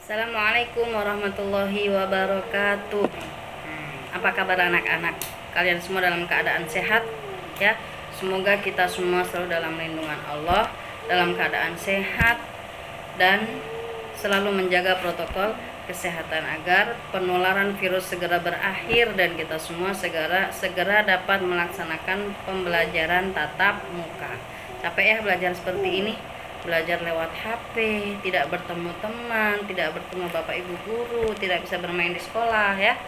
Assalamualaikum warahmatullahi wabarakatuh. Apa kabar anak-anak? Kalian semua dalam keadaan sehat ya? Semoga kita semua selalu dalam lindungan Allah, dalam keadaan sehat dan selalu menjaga protokol kesehatan agar penularan virus segera berakhir dan kita semua segera dapat melaksanakan pembelajaran tatap muka. Capek ya belajar seperti ini? Belajar lewat HP, tidak bertemu teman, tidak bertemu bapak ibu guru, tidak bisa bermain di sekolah ya.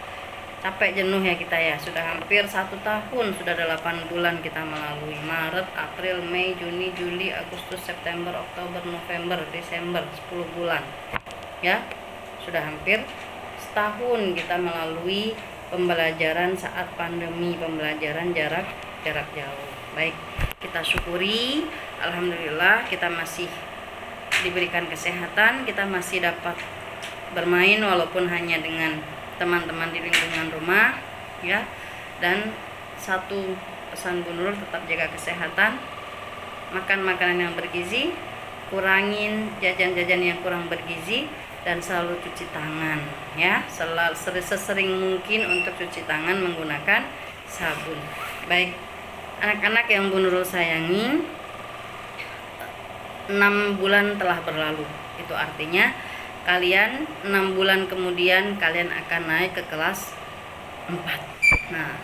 Capek jenuh ya kita ya. Sudah hampir 1 tahun, sudah 8 bulan kita melalui Maret, April, Mei, Juni, Juli, Agustus, September, Oktober, November, Desember, 10 bulan ya. Sudah hampir setahun kita melalui pembelajaran saat pandemi, pembelajaran jarak jauh. Baik, kita syukuri, alhamdulillah kita masih diberikan kesehatan, kita masih dapat bermain walaupun hanya dengan teman-teman di lingkungan rumah ya. Dan satu pesan Bu Nurul, tetap jaga kesehatan, makan makanan yang bergizi, kurangin jajan-jajan yang kurang bergizi, dan selalu cuci tangan ya, sesering mungkin untuk cuci tangan menggunakan sabun. Baik anak-anak yang Bu Nurul sayangi, 6 bulan telah berlalu. Itu artinya kalian 6 bulan kemudian kalian akan naik ke kelas 4. Nah,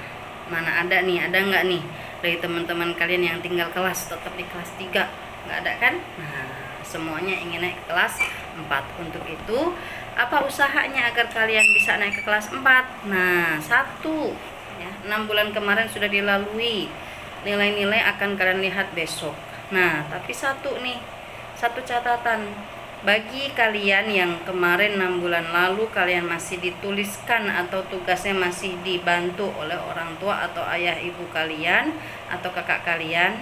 mana ada nggak nih dari teman-teman kalian yang tinggal kelas tetap di kelas 3? Nggak ada kan? Nah, semuanya ingin naik ke kelas 4. Untuk itu, apa usahanya agar kalian bisa naik ke kelas 4? Nah, 1 ya, 6 bulan kemarin sudah dilalui. Nilai-nilai akan kalian lihat besok. Nah, tapi satu catatan. Bagi kalian yang kemarin 6 bulan lalu kalian masih dituliskan atau tugasnya masih dibantu oleh orang tua atau ayah ibu kalian atau kakak kalian,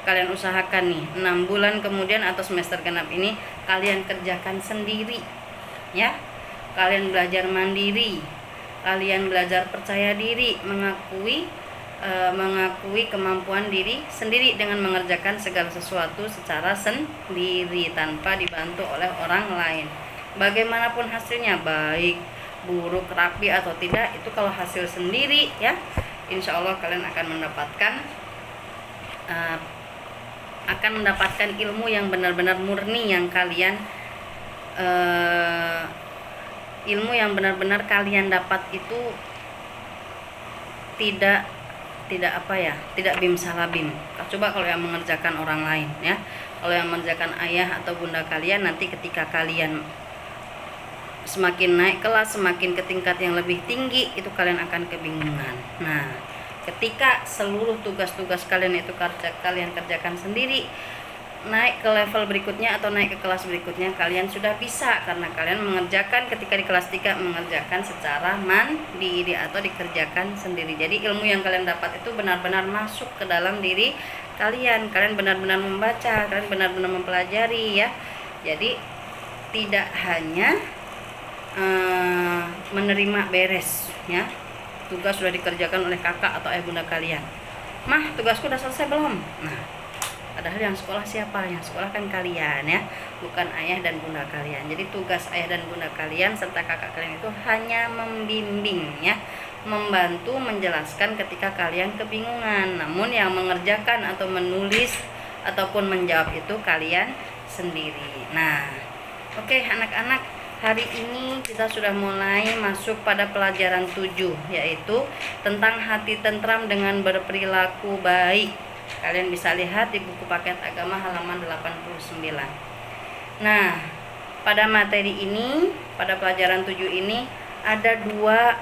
kalian usahakan nih 6 bulan kemudian atau semester genap ini kalian kerjakan sendiri ya. Kalian belajar mandiri, kalian belajar percaya diri, mengakui kemampuan diri sendiri dengan mengerjakan segala sesuatu secara sendiri tanpa dibantu oleh orang lain. Bagaimanapun hasilnya, baik buruk, rapi atau tidak, itu kalau hasil sendiri ya, insya Allah kalian akan mendapatkan ilmu yang benar-benar murni, yang kalian ilmu yang benar-benar kalian dapat itu tidak bim salah bim. Coba kalau yang mengerjakan orang lain ya, kalau yang mengerjakan ayah atau bunda kalian, nanti ketika kalian semakin naik kelas, semakin ke tingkat yang lebih tinggi, itu kalian akan kebingungan. Nah, ketika seluruh tugas-tugas kalian itu kalian kerjakan sendiri, naik ke level berikutnya atau naik ke kelas berikutnya kalian sudah bisa, karena kalian mengerjakan ketika di kelas 3 mengerjakan secara mandiri atau dikerjakan sendiri. Jadi ilmu yang kalian dapat itu benar-benar masuk ke dalam diri kalian benar-benar membaca, kalian benar-benar mempelajari ya. Jadi tidak hanya menerima beres ya, tugas sudah dikerjakan oleh kakak atau ayah bunda kalian. Mah, tugasku udah selesai belum? Nah, padahal yang sekolah siapa? Yang sekolah kan kalian ya, bukan ayah dan bunda kalian. Jadi tugas ayah dan bunda kalian serta kakak kalian itu hanya membimbing ya, membantu menjelaskan ketika kalian kebingungan. Namun yang mengerjakan atau menulis ataupun menjawab itu kalian sendiri. Nah, oke anak-anak, hari ini kita sudah mulai masuk pada pelajaran 7, yaitu tentang hati tentram dengan berperilaku baik. Kalian bisa lihat di buku paket agama halaman 89. Nah, pada materi ini, pada pelajaran 7 ini ada dua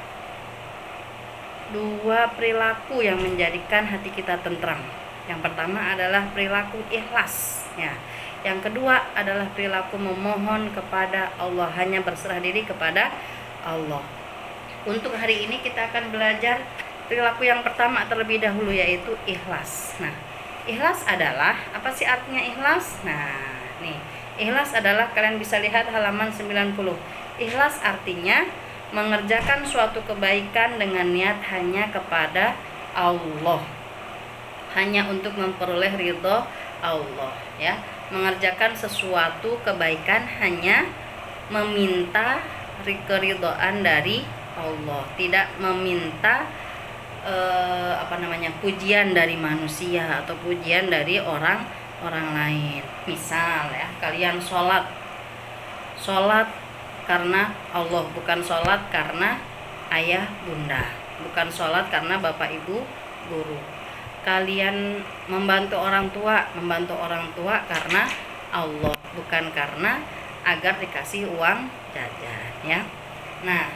perilaku yang menjadikan hati kita tentram. Yang pertama adalah perilaku ikhlas ya. Yang kedua adalah perilaku memohon kepada Allah, hanya berserah diri kepada Allah. Untuk hari ini kita akan belajar perilaku yang pertama terlebih dahulu, yaitu ikhlas. Nah, ikhlas adalah, apa sih artinya ikhlas? Nah, nih, ikhlas adalah, kalian bisa lihat halaman 90. Ikhlas artinya mengerjakan suatu kebaikan dengan niat hanya kepada Allah, hanya untuk memperoleh ridho Allah ya. Mengerjakan sesuatu kebaikan hanya meminta keridhaan dari Allah, tidak meminta pujian dari manusia atau pujian dari orang lain. Misal ya, kalian sholat karena Allah, bukan sholat karena ayah bunda, bukan sholat karena bapak ibu guru. Kalian membantu orang tua karena Allah, bukan karena agar dikasih uang jajan ya. Nah,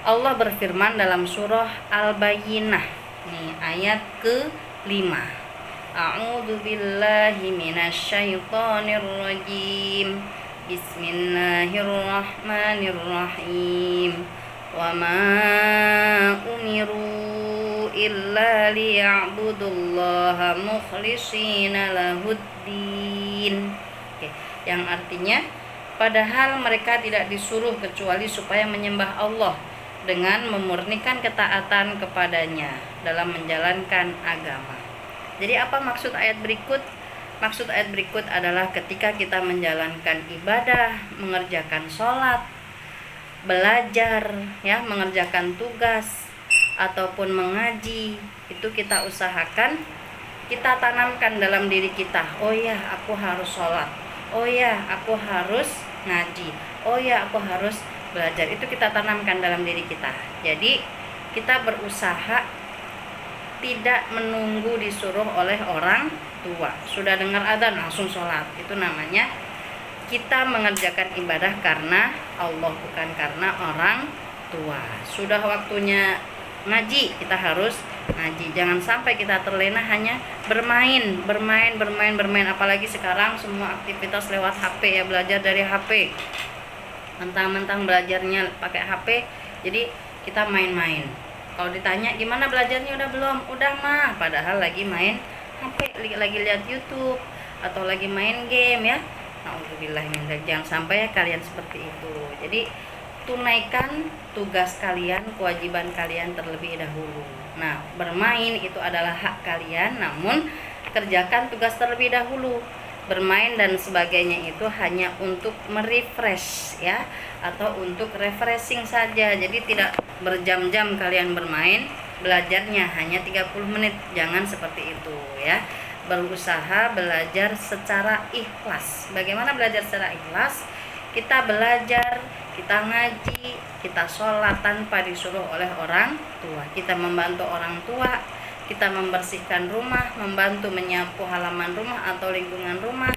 Allah berfirman dalam surah Al-Bayyinah nih, ayat ke-5. A'udzu billahi minasyaitonir rajim. Bismillahirrahmanirrahim. Wa ma umiru illa liya'budullaha mukhlishina lahuddin. Oke, yang artinya padahal mereka tidak disuruh kecuali supaya menyembah Allah dengan memurnikan ketaatan kepadanya dalam menjalankan agama. Jadi apa maksud ayat berikut? Maksud ayat berikut adalah ketika kita menjalankan ibadah, mengerjakan sholat, belajar, ya, mengerjakan tugas, ataupun mengaji, itu kita usahakan, kita tanamkan dalam diri kita, oh ya aku harus sholat, oh ya aku harus ngaji, oh ya aku harus belajar. Itu kita tanamkan dalam diri kita. Jadi kita berusaha tidak menunggu disuruh oleh orang tua. Sudah dengar adzan langsung sholat, itu namanya kita mengerjakan ibadah karena Allah, bukan karena orang tua. Sudah waktunya ngaji, kita harus ngaji. Jangan sampai kita terlena hanya bermain. Apalagi sekarang semua aktivitas lewat HP ya, belajar dari HP. Mentang-mentang belajarnya pakai HP, jadi kita main-main. Kalau ditanya gimana belajarnya, udah belum? Udah mah, padahal lagi main HP, lagi lihat YouTube atau lagi main game ya. Nauzubillah, jangan sampai ya kalian seperti itu. Jadi tunaikan tugas kalian, kewajiban kalian terlebih dahulu. Nah, bermain itu adalah hak kalian, namun kerjakan tugas terlebih dahulu. Bermain dan sebagainya itu hanya untuk merefresh ya, atau untuk refreshing saja. Jadi tidak berjam-jam kalian bermain, belajarnya hanya 30 menit. Jangan seperti itu ya. Berusaha belajar secara ikhlas. Bagaimana belajar secara ikhlas? Kita belajar, kita ngaji, kita sholat tanpa disuruh oleh orang tua. Kita membantu orang tua, kita membersihkan rumah, membantu menyapu halaman rumah atau lingkungan rumah,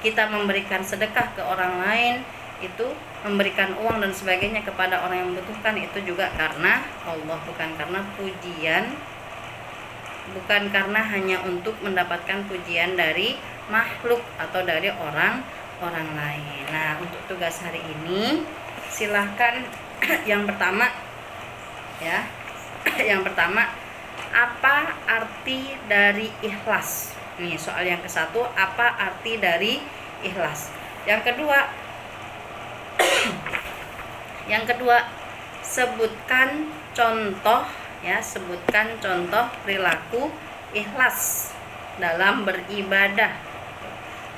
kita memberikan sedekah ke orang lain, itu memberikan uang dan sebagainya kepada orang yang membutuhkan, itu juga karena Allah, bukan karena pujian, bukan karena hanya untuk mendapatkan pujian dari makhluk atau dari orang lain. Nah, untuk tugas hari ini silahkan yang pertama ya, yang pertama, apa arti dari ikhlas? Nih, soal yang ke-1, apa arti dari ikhlas? Yang kedua, sebutkan contoh ya, sebutkan contoh perilaku ikhlas dalam beribadah.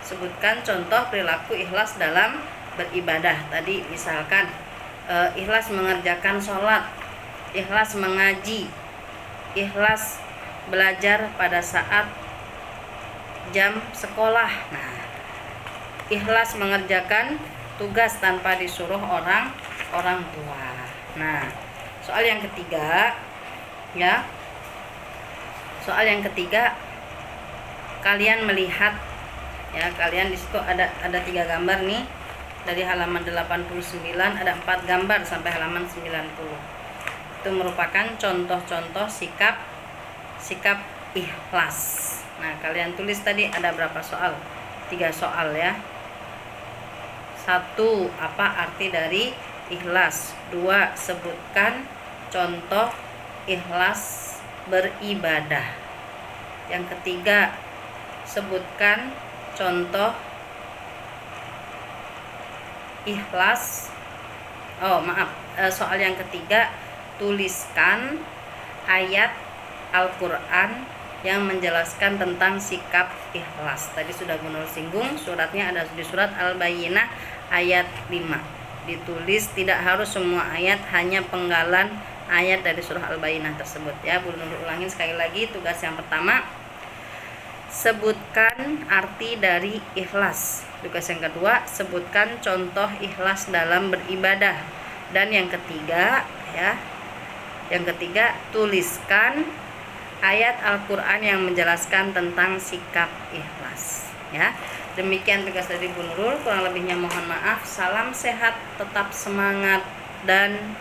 Sebutkan contoh perilaku ikhlas dalam beribadah. Tadi misalkan ikhlas mengerjakan sholat, ikhlas mengaji, ikhlas belajar pada saat jam sekolah. Nah, ikhlas mengerjakan tugas tanpa disuruh orang tua. Nah, soal yang ketiga ya. Soal yang ketiga, kalian melihat ya, kalian di situ ada 3 gambar nih. Dari halaman 89 ada 4 gambar sampai halaman 90. Itu merupakan contoh-contoh sikap ikhlas. Nah, kalian tulis tadi ada berapa soal? 3 soal ya. 1, apa arti dari ikhlas? 2, sebutkan contoh ikhlas beribadah. Yang ketiga, sebutkan contoh ikhlas. Soal yang ketiga, tuliskan ayat Al-Quran yang menjelaskan tentang sikap ikhlas. Tadi sudah Bu Nur singgung, suratnya ada di surat Al-Bayyinah ayat 5. Ditulis, tidak harus semua ayat, hanya penggalan ayat dari surah Al-Bayyinah tersebut ya. Bu Nurul ulangin sekali lagi. Tugas yang pertama, sebutkan arti dari ikhlas. Tugas yang kedua, sebutkan contoh ikhlas dalam beribadah. Dan yang ketiga ya, tuliskan ayat Al-Quran yang menjelaskan tentang sikap ikhlas ya. Demikian tugas dari Bu Nurul, kurang lebihnya mohon maaf. Salam sehat, tetap semangat, dan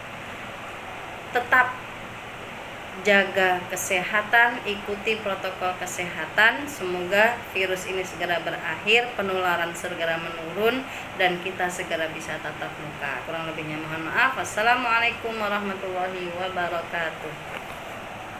tetap jaga kesehatan, ikuti protokol kesehatan. Semoga virus ini segera berakhir, penularan segera menurun, dan kita segera bisa tatap muka. Kurang lebihnya mohon maaf. Wassalamualaikum warahmatullahi wabarakatuh.